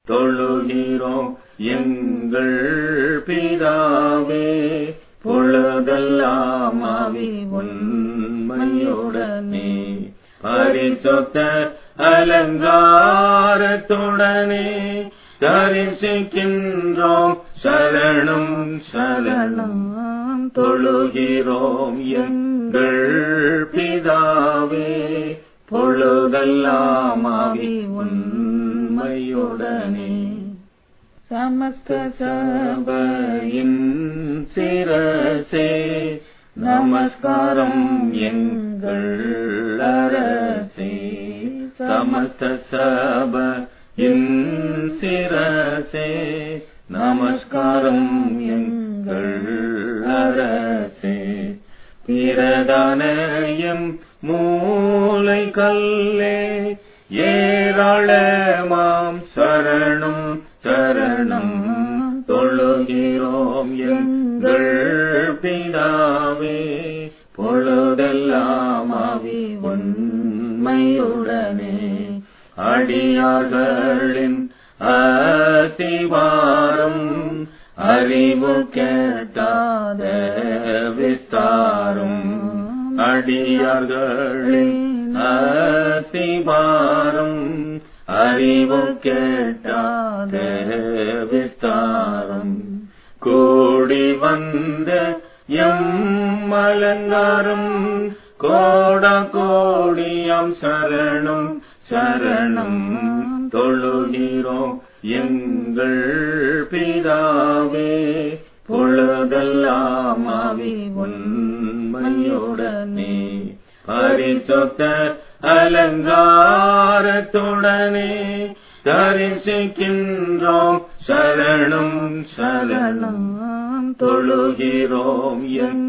தொழுகிறோம் எங்கள் பிதாவே. பொழுதெல்லாம் ஆவி உண்மையுடனே பரிசுத்த அலங்காரத்துடனே தரிசிக்கின்றோம் சரணம் சரணம். தொழுகிறோம் எங்கள் பிதாவே. பொழுதெல்லாம் ஆவி உண்மையுடனே சமஸ்த சபையின் சிரசே நமஸ்காரம் எங்கள் அரசே. சமஸ்த சபையின் சிரசே நமஸ்காரம் எங்கள் அரசே. பிரதானயம் மூலை கல்லே ஏராளமாம் சரணம் சரணம். தொழுகிறோம் எங்கள் பிதாவே. பொழுதெல்லாம் ஆவி உண்மையுடனே அடியார்களின் அஸ்திவாரம் அறிவு கேட்டாத விஸ்தாரம். அடியார்களின் அஸ்திவாரம் அறிவு கேட்டாத விஸ்தாரம். கூடி வந்த எம் அலங்காரம் கோடா கோடியாம் சரணம் சரணம். தொழுகிறோம் எங்கள் பிதாவே. பொழுதெல்லாம் ஆவி உண்மையுடனே பரிசுத்த அலங்காரத்துடனே தரிசிக்கின்றோம் சரணம் சரணம். தொழுகிறோம்